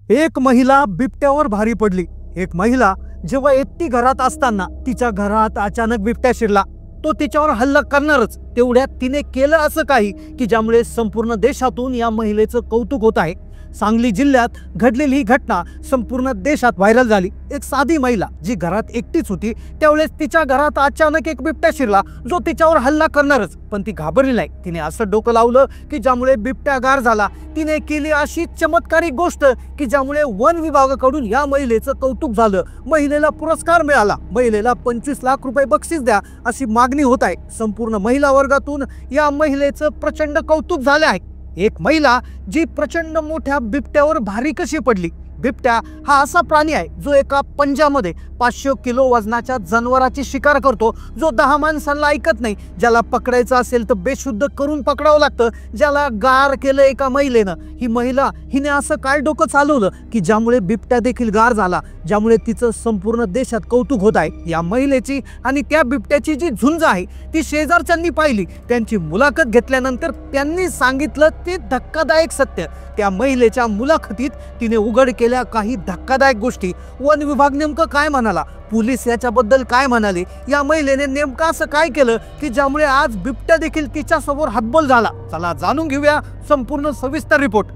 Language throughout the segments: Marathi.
एक महिला बिबट्यावर भारी पडली। एक महिला जेव्हा एकटी घरात असताना तिच्या घरात अचानक बिबट्या शिरला। तो तिच्यावर हल्ला करणारच, तेवढ्यात तिने केलं असं काही की ज्यामुळे संपूर्ण देशातून या महिलेचं कौतुक होत आहे। सांगली जिल्ह्यात घडलेली ही घटना संपूर्ण देशात व्हायरल झाली। एक साधी महिला जी घरात एकटीच होती, त्यावेळेस तिच्या घरात अचानक एक बिबट्या शिरला जो तिच्यावर हल्ला करणारच, पण ती घाबरली नाही। तिने असं डोकं लावलं की ज्यामुळे बिबट्या गार झाला। तिने केली अशी चमत्कारिक गोष्ट की ज्यामुळे वन विभागाकडून या महिलेचं कौतुक झालं। महिलेला पुरस्कार मिळाला। महिलेला 25 लाख रुपये बक्षीस द्या अशी मागणी होत आहे। संपूर्ण महिला वर्गातून या महिलेचं प्रचंड कौतुक झाले आहे। एक महिला जी प्रचंड मोठ्या बिबट्यावर भारी कशी पडली। बिबट्या हा असा प्राणी आहे जो एका पंजामध्ये 500 किलो वजनाच्या जनावराची शिकार करतो, जो 10 माणसांना ऐकत नाही, ज्याला पकडायचं असेल तर बेशुद्ध करून पकडावं लागतं, ज्याला गार केलं एका महिलेनं। ही महिला हिने असं काय डोकं चालवलं की ज्यामुळे बिबट्या देखील गार झाला, ज्यामुळे तिचं संपूर्ण देशात कौतुक होत आहे। या महिलेची आणि त्या बिबट्याची जी झुंज आहे ती शेजारच्यांनी पाहिली। त्यांची मुलाखत घेतल्यानंतर त्यांनी सांगितलं ते धक्कादायक सत्य। त्या महिलेच्या मुलाखतीत तिने उघड केल्या काही धक्कादायक गोष्टी। वन विभाग नेमकं काय म्हणाला, पोलीस याच्याबद्दल काय म्हणाले, या महिलेने नेमकं असं काय केलं की ज्यामुळे आज बिबट्या देखील तिच्या समोर हतबल झाला। चला जाणून घेऊया संपूर्ण सविस्तर रिपोर्ट।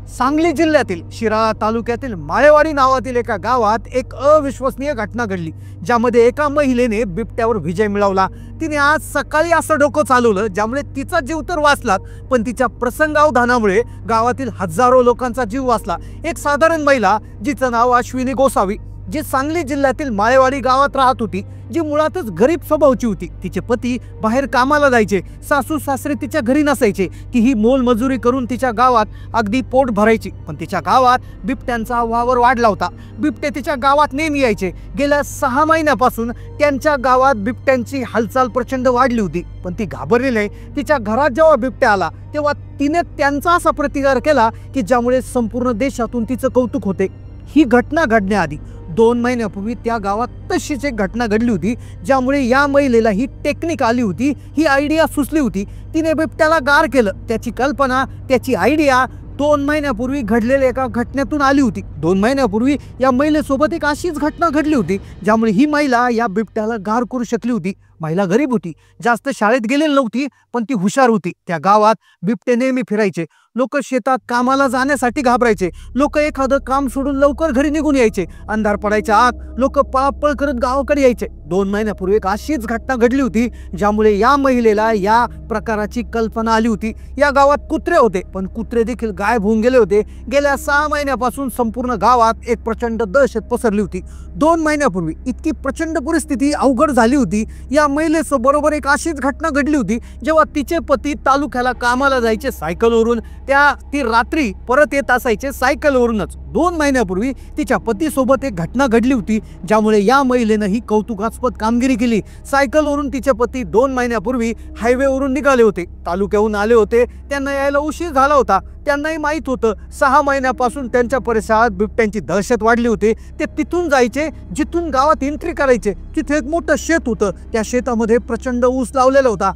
सांगली जिल्ह्यातील शिराळा तालुक्यातील माळेवाडी नावातील एका गावात एक अविश्वसनीय घटना घडली, ज्यामध्ये एका महिलेने बिबट्यावर विजय मिळवला। तिने आज सकाळी असं डोकं चालवलं ज्यामुळे तिचा जीव तर वाचला, पण तिच्या प्रसंगावधानामुळे गावातील हजारो लोकांचा जीव वाचला। एक साधारण महिला जिचं नाव अश्विनी गोसावी, जी सांगली जिल्ह्यातील माळेवाडी गावात राहत होती, जी मुळातच गरीब स्वभावाची होती। तिचे पती बाहेर कामाला जायचे, सासू सासरे तिच्या घरी नसायचे। ती ही मोलमजुरी करून तिच्या गावात अगदी पोट भरायची, पण तिच्या गावात बिबट्यांचा वावर वाढला होता। बिबटे तिच्या गावात नेहमी यायचे। गेल्या 6 महिन्यापासून त्यांच्या गावात बिबट्यांची हालचाल प्रचंड वाढली होती, पण ती घाबरली नाही। तिच्या घरात जेव्हा बिबट्या आला तेव्हा तिने त्यांचा असा प्रतिकार केला की ज्यामुळे संपूर्ण देशातून तिचं कौतुक होते। ही घटना घडण्याआधी 2 महिन्यापूर्वी त्या गावात तशीच एक घटना घडली होती, ज्यामुळे या महिलेला ही टेक्निक आली होती, ही आयडिया सुचली होती। तिने बिबट्याला गार केलं। त्याची कल्पना, त्याची आयडिया 2 महिन्यापूर्वी घडलेल्या एका घटनेतून आली होती। 2 महिन्यापूर्वी या महिलेसोबत एक अशीच घटना घडली होती, ज्यामुळे ही महिला या बिबट्याला गार करू शकली होती। महिला गरीब होती, जास्त शाळेत गेलेली नव्हती, पण ती हुशार होती। त्या गावात बिबटे नेहमी फिरायचे। लोक शेतात कामाला जाण्यासाठी घाबरायचे। लोक एखादं काम सोडून लवकर घरी निघून यायचे। अंधार पडायच्या आत लोक पळापळ करत गावाकडे यायचे। 2 महिन्यापूर्वी एक अशीच घटना घडली होती, ज्यामुळे या महिलेला या प्रकाराची कल्पना आली होती। या गावात कुत्रे होते, पण कुत्रे देखील गायब होऊन गेले होते। गेल्या 6 महिन्यापासून संपूर्ण गावात एक प्रचंड दहशत पसरली होती। 2 महिन्यापूर्वी इतकी प्रचंड परिस्थिती अवघड झाली होती। या महिलेसोबरोबर एक अशीच घटना घडली होती, जेव्हा तिचे पती तालुक्याला कामाला जायचे सायकलवरून, ती रात्री परत येत असायचे सायकलवरूनच। 2 महिन्यापूर्वी तिच्या पतीसोबत एक घटना घडली होती, ज्यामुळे या महिलेनं ही कौतुकास्पद कामगिरी केली। सायकलवरून तिचे पती 2 महिन्यापूर्वी हायवेवरून निघाले होते, तालुक्याहून आले होते। त्यांना यायला उशीर झाला होता। त्यांनाही माहीत होतं 6 महिन्यापासून त्यांच्या परिसरात बिबट्यांची दहशत वाढली होती। ते तिथून जायचे जिथून गावात एंट्री करायचे। तिथे एक मोठं शेत होतं, त्या शेतामध्ये प्रचंड ऊस लावलेला होता।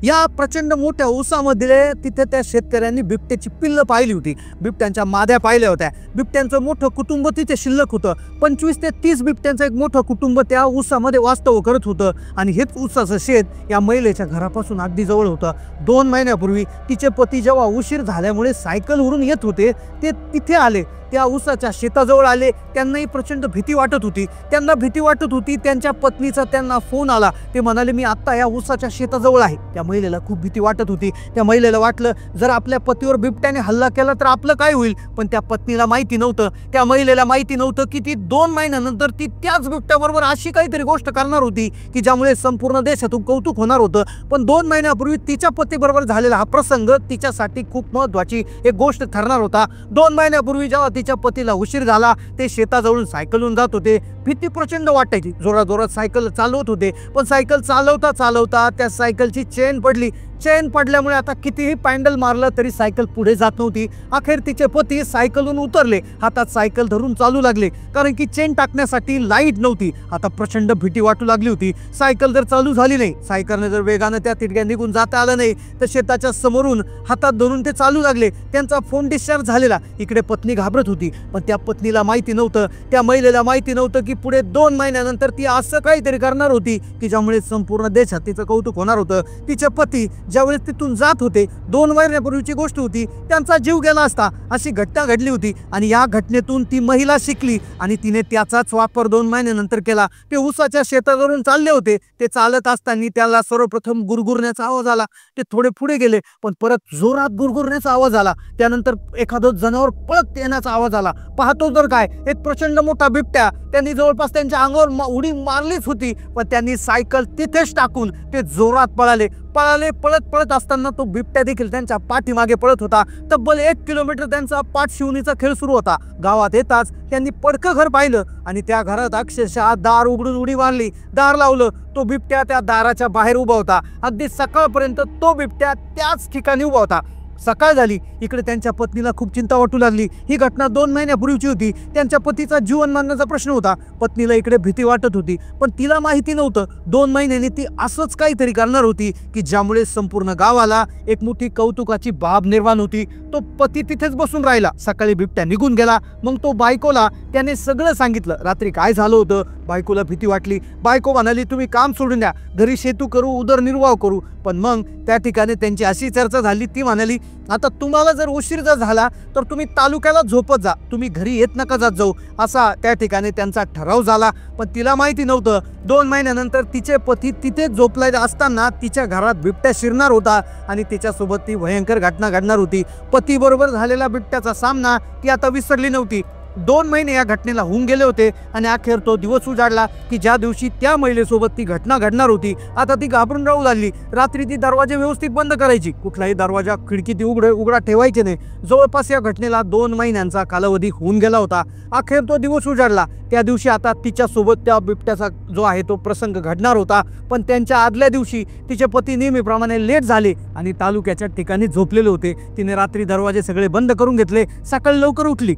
या प्रचंड मोठ्या ऊसामध्ये तिथे त्या शेतकऱ्यांनी बिबट्याची पिल्लं पाहिली होती, बिबट्यांच्या माद्या पाहिल्या होत्या। बिबट्यांचं मोठं कुटुंब तिथे शिल्लक होतं। 25 ते 30 बिबट्यांचं एक मोठं कुटुंब त्या ऊसामध्ये वास्तव्य करत होतं, आणि हेच ऊसाचं शेत या महिलेच्या घरापासून अगदी जवळ होतं। 2 महिन्यापूर्वी तिचे पती जेव्हा उशीर झाल्यामुळे सायकलवरून येत होते, ते तिथे आले, त्या ऊसाच्या शेताजवळ आले। त्यांनाही प्रचंड भीती वाटत होती। त्यांच्या पत्नीचा त्यांना फोन आला। ते म्हणाले, मी आत्ता या ऊसाच्या शेताजवळ आहे। त्या महिलेला खूप भीती वाटत होती। त्या महिलेला वाटलं जर आपल्या पतीवर बिबट्याने हल्ला केला तर आपलं काय होईल, पण त्या पत्नीला माहिती नव्हतं, त्या महिलेला माहिती नव्हतं की ती 2 महिन्यानंतर ती त्याच बिबट्याबरोबर अशी काहीतरी गोष्ट करणार होती की ज्यामुळे संपूर्ण देशातून कौतुक होणार होतं। पण 2 महिन्यापूर्वी तिच्या पतीबरोबर झालेला हा प्रसंग तिच्यासाठी खूप महत्त्वाची एक गोष्ट ठरणार होता। 2 महिन्यापूर्वी जेव्हा तिच्या पतीला उशीर झाला, ते शेताजवळून सायकलून जात होते। भीती प्रचंड वाटायची। जोरात सायकल चालवत होते, पण सायकल चालवता चालवता त्या सायकलची चेन पडली। चेन पडल्यामुळे आता कितीही पॅन्डल मारलं तरी सायकल पुढे जात नव्हती. अखेर तिचे पती सायकलवरून उतरले, हातात सायकल धरून चालू लागले, कारण की चेन टाकण्यासाठी लाईट नव्हती. आता प्रचंड भीती वाटू लागली होती. सायकल जर चालू झाली नाही, सायकलने जर वेगानं त्या तिडक्या निघून जाता आलं नाही, तर शेताच्या समोरून हातात धरून ते चालू लागले. त्यांचा फोन डिस्चार्ज झालेला. इकडे पत्नी घाबरत होती, पण त्या पत्नीला माहिती नव्हतं, त्या महिलेला माहिती नव्हतं की पुढे 2 महिन्यानंतर ती असं काहीतरी करणार होती की ज्यामुळे संपूर्ण देशात तिचं कौतुक होणार होतं. तिचे पती ज्यावेळेस तिथून जात होते, 2 महिन्यापूर्वीची गोष्ट होती, त्यांचा जीव गेला असता अशी घटना घडली होती. आणि या घटनेतून ती महिला शिकली आणि तिने त्याचाच वापर 2 महिन्यानंतर केला. ते ऊसाच्या शेतावरून चालले होते. ते चालत असताना त्याला सर्वप्रथम गुरगुरण्याचा आवाज आला. ते थोडे पुढे गेले, पण परत जोरात गुरगुरण्याचा आवाज आला. त्यानंतर एखादं जनावर पळत येण्याचा आवाज आला. पाहतो तर काय, एक प्रचंड मोठा बिबट्या. त्यांनी जवळपास त्यांच्या अंगावर उडी मारलीच होती, पण त्यांनी सायकल तिथेच टाकून ते जोरात पळाले. पळत असताना तो बिबट्या देखील त्यांच्या पाठीमागे पळत होता. तब्बल 1 किलोमीटर त्यांचा पाठशिवणीचा खेळ सुरू होता. गावात येताच त्यांनी पडकं घर पाहिलं आणि त्या घरात अक्षरशः दार उघडून उडी मारली. दार लावलं. तो बिबट्या त्या दाराच्या बाहेर उभा होता. अगदी सकाळपर्यंत तो बिबट्या त्याच ठिकाणी उभा होता. सकाळ झाली. इकडे त्यांच्या पत्नीला खूप चिंता वाटू लागली. ही घटना 2 महिन्यापूर्वीची होती. त्यांच्या पतीचा जीवन मारण्याचा प्रश्न होता. पत्नीला इकडे भीती वाटत होती, पण तिला माहिती नव्हतं 2 महिन्यांनी ती असंच काहीतरी करणार होती की ज्यामुळे संपूर्ण गावाला एक मोठी कौतुकाची बाब निर्माण होती. तो पती तिथेच बसून राहिला. सकाळी बिबट्या निघून गेला. मग तो बायकोला त्याने सगळं सांगितलं, रात्री काय झालं होतं. बायकोला भीती वाटली. बायको म्हणाली, तुम्ही काम सोडून द्या, घरी शेतू करू, उदरनिर्वाह करू. पण मग त्या ठिकाणी त्यांची अशी चर्चा झाली. ती म्हणाली, आता तुम्हाला जर उशीर जर झाला तर तुम्ही तालुक्याला झोपत जा, तुम्ही घरी येत नका जात जाऊ, असा त्या ठिकाणी त्यांचा ठराव झाला. पण तिला माहिती नव्हतं 2 महिन्यानंतर तिचे पती तिथे झोपलेले असताना तिच्या घरात बिबट्या शिरणार होता आणि तिच्यासोबत ती भयंकर घटना घडणार होती. पतीबरोबर झालेला बिबट्याचा सामना ती आता विसरली नव्हती. 2 महिने या घटनेला होऊन गेले होते आणि अखेर तो दिवस उजाडला की ज्या दिवशी त्या महिलेसोबत ती घटना घडणार होती. आता ती घाबरून राहू लागली. रात्री ती दरवाजे व्यवस्थित बंद करायची, कुठलाही दरवाजा खिडकी ती उघडा ठेवायचे नाही. जवळपास या घटनेला 2 महिन्यांचा कालावधी होऊन गेला होता. अखेर तो दिवस उजाडला. त्या दिवशी आता तिच्यासोबत त्या बिबट्याचा जो आहे तो प्रसंग घडणार होता. पण त्यांच्या आदल्या दिवशी तिचे पती नेहमीप्रमाणे लेट झाले आणि तालुक्याच्या ठिकाणी झोपलेले होते. तिने रात्री दरवाजे सगळे बंद करून घेतले. सकाळी लवकर उठली.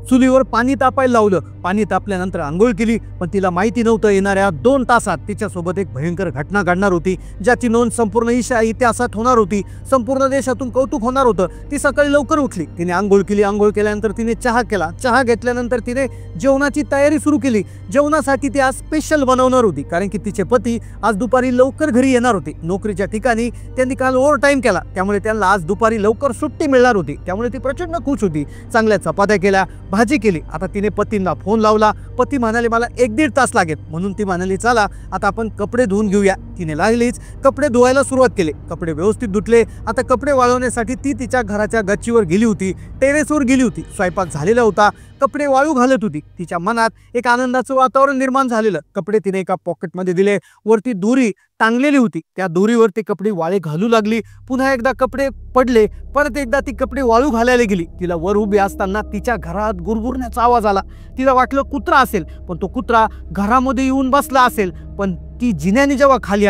चुलीवर पाणी तापायला लावलं. पाणी तापल्यानंतर आंघोळ केली. पण तिला माहिती नव्हतं येणाऱ्या 2 तासात तिच्यासोबत एक भयंकर घटना घडणार होती, ज्याची नोंद संपूर्ण इतिहासात होणार होती. संपूर्ण देशातून कौतुक होणार होतं. ती सकाळी लवकर उठली. तिने आंघोळ केली. आंघोळ केल्यानंतर तिने चहा केला. चहा घेतल्यानंतर तिने जेवणाची तयारी सुरू केली. जेवणासाठी ती आज स्पेशल बनवणार होती, कारण की तिचे पती आज दुपारी लवकर घरी येणार होते. नोकरीच्या ठिकाणी त्यांनी काल ओव्हर टाईम केला, त्यामुळे त्यांना आज दुपारी लवकर सुट्टी मिळणार होती. त्यामुळे ती प्रचंड खुश होती. चांगल्या चपात्या केल्या, भाजी केली. आता तिने पतींना फोन लावला. पती म्हणाले, मला 1-1.5 तास लागेल. म्हणून ती म्हणाली, चला आता आपण कपडे धुवून घेऊया. तिने लागलीच कपडे धुवायला सुरुवात केली. कपडे व्यवस्थित धुतले. आता कपडे वाळवण्यासाठी ती तिच्या घराच्या गच्चीवर गेली होती, टेरेसवर गेली होती. स्वयंपाक झालेला होता. कपडे वाळू घालत होती. तिच्या मनात एक आनंदाचं वातावरण निर्माण झालेलं. कपडे तिने एका पॉकेटमध्ये दिले. वरती दोरी टांगलेली होती. त्या दोरीवरती कपडे वाळे घालू लागली. पुन्हा एकदा कपडे पडले. परत एकदा ती कपडे वाळू घालायला गेली. तिला वर उभी असताना तिच्या घरात गुरगुरण्याचा आवाज आला. तिला वाटलं कुत्रा असेल, पण तो कुत्रा घरामध्ये येऊन बसला असेल. पण ती जिन्याने जेव्हा खाली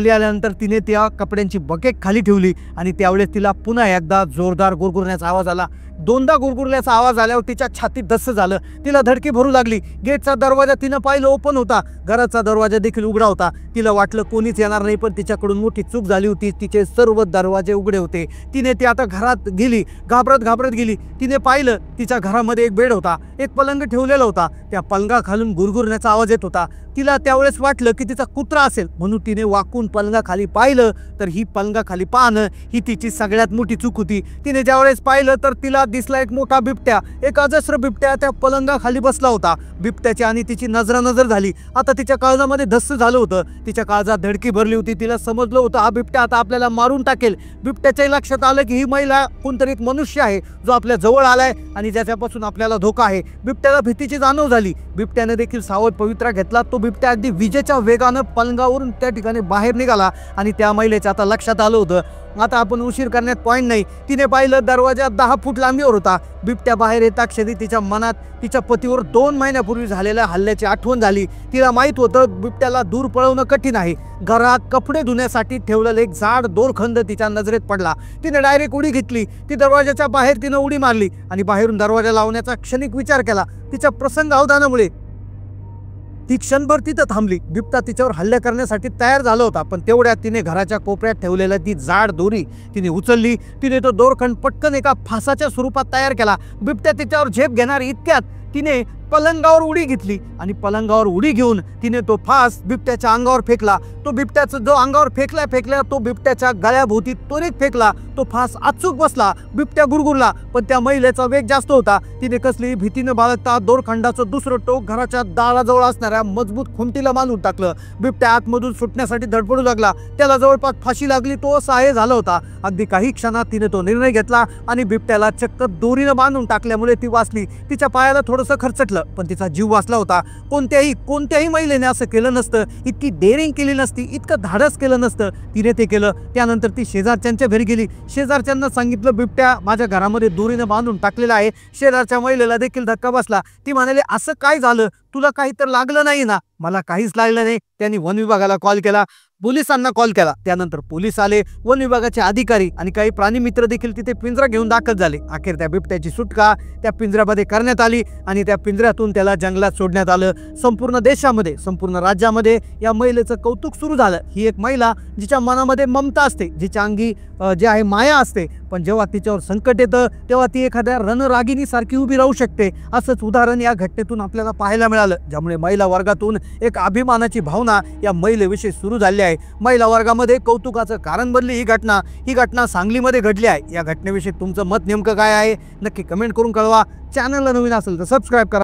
आल्यानंतर तिने त्या कपड्यांची बकेट खाली ठेवली आणि त्यावेळेस तिला पुन्हा एकदा जोरदार गुरगुरण्याचा आवाज आला. 2दा गुरगुरण्याचा आवाज आल्यावर तिच्या छातीत धस्स झालं. तिला धडकी भरू लागली. गेटचा दरवाजा तिनं पाहिलं ओपन होता. घराचा दरवाजा देखील उघडा होता. तिला वाटलं कोणीच येणार नाही, पण तिच्याकडून मोठी चूक झाली होती. तिचे सर्व दरवाजे उघडे होते. तिने ती आता घरात गेली. घाबरत गेली. तिने पाहिलं तिच्या घरामध्ये एक बेड होता, एक पलंग ठेवलेला होता. त्या पलंगाखालून गुरगुरण्याचा आवाज येत होता. तिला त्यावेळेस वाटलं की तिचा कुत्रा असेल, म्हणून तिने वाकून पलंगाखाली पाहिलं. तर ही पलंगाखाली पाहणं ही तिची सगळ्यात मोठी चूक होती. तिने ज्यावेळेस पाहिलं तर तिला दिसला एक मोठा बिबट्या, एक अजस्र बिबट्या त्या पलंगाखाली बसला होता. बिबट्याची आणि तिची नजर झाली. आता तिच्या काळजामध्ये धस्स झालं होतं. तिच्या काळजात धडकी भरली होती. तिला समजलं होतं हा बिबट्या आता आपल्याला मारून टाकेल. बिबट्याच्याही लक्षात आलं की ही महिला कोणतरी एक मनुष्य आहे जो आपल्या जवळ आलाय आणि ज्याच्यापासून आपल्याला धोका आहे. बिबट्याला भीतीची जाणीव झाली. बिबट्याने देखील सावध पवित्रा घेतला. तो बिबट्या अगदी विजेच्या वेगानं पलंगावरून त्या ठिकाणी बाहेर निघाला आणि त्या महिलेच्या आता लक्षात आलं होतं आता आपण उशीर करण्यात पॉईंट नाही. तिने पाहिलं दरवाजा 10 फूट लांबीवर होता. बिबट्या बाहेर येता क्षणी तिच्या मनात तिच्या पतीवर 2 महिन्यापूर्वी झालेल्या हल्ल्याची आठवण झाली. तिला माहीत होतं बिबट्याला दूर पळवणं कठीण आहे. घरात कपडे धुण्यासाठी ठेवलेलं एक जाड दोरखंड तिच्या नजरेत पडला. तिने डायरेक्ट उडी घेतली. ती दरवाजाच्या बाहेर तिने उडी मारली आणि बाहेरून दरवाजा लावण्याचा क्षणिक विचार केला. तिच्या प्रसंग अवधानामुळे ती क्षणभर तिथं थांबली. बिबटा तिच्यावर हल्ला करण्यासाठी तयार झाला होता, पण तेवढ्यात तिने घराच्या कोपऱ्यात ठेवलेला ती जाड दोरी तिने उचलली. तिने तो दोरखंड पटकन एका फासाच्या स्वरूपात तयार केला. बिबट्या तिच्यावर झेप घेणार इतक्यात तिने पलंगावर उडी घेतली आणि पलंगावर उडी घेऊन तिने तो फास बिबट्याच्या अंगावर फेकला. तो बिबट्याचा जो अंगावर फेकल्या तो बिबट्याच्या गळ्याभोवती त्वरित फेकला. तो फास अचूक बसला. बिबट्या गुरगुरला, पण त्या महिलेचा वेग जास्त होता. तिने कसली भीतीने बाळगता दोरखंडाचं दुसरं टोक घराच्या दाराजवळ असणाऱ्या मजबूत खुंटीला बांधून टाकलं. बिबट्या आतमधून सुटण्यासाठी धडपडू लागला. त्याला जवळपास फाशी लागली तो असहाय्य झाला होता. अगदी काही क्षणात तिने तो निर्णय घेतला आणि बिबट्याला चक्क दोरीनं बांधून टाकल्यामुळे ती वाचली. तिच्या पायाला थोडंसं खरचटलं, पण तिचा जीव वाचला होता. कोणत्याही महिलेने असं केलं नसतं, इतकी डेअरिंग केली नसती, इतकं धाडस केलं नसतं. तिने ते केलं. त्यानंतर ती शेजारच्यांच्या घरी गेली. शेजारच्यांना सांगितलं बिबट्या माझ्या घरामध्ये दोरीनं बांधून टाकलेला आहे. शेजारच्या महिलेला देखील धक्का बसला. ती म्हणाली, असं काय झालं? तुला काही तर लागलं नाही ना? मला काहीच लागलं नाही. त्यांनी वन विभागाला कॉल केला, पोलिसांना कॉल केला. त्यानंतर पोलीस आले, वन विभागाचे अधिकारी आणि काही प्राणी मित्र देखील तिथे पिंजरा घेऊन दाखल झाले. अखेर त्या बिबट्याची सुटका त्या पिंजऱ्यामध्ये करण्यात आली आणि त्या पिंजऱ्यातून त्याला जंगलात सोडण्यात आलं. संपूर्ण देशामध्ये, संपूर्ण राज्यामध्ये या महिलेचं कौतुक सुरू झालं. ही एक महिला जिच्या मनामध्ये ममता असते, जिच्या अंगी जे आहे माया असते, पण जेव्हा तिच्यावर संकट येतं तेव्हा ती एखाद्या रणरागिणीसारखी उभी राहू शकते. असंच उदाहरण या घटनेतून आपल्याला पाहायला मिळालं, ज्यामुळे महिला वर्गातून एक अभिमानाची भावना या महिलेविषयी सुरू झाली आहे. महिला वर्गामध्ये कौतुकाचं कारण बनली ही घटना सांगलीमध्ये घडली आहे. या घटनेविषयी तुमचं मत नेमकं काय आहे नक्की कमेंट करून कळवा. चॅनलला नवीन असेल तर सबस्क्राईब करा.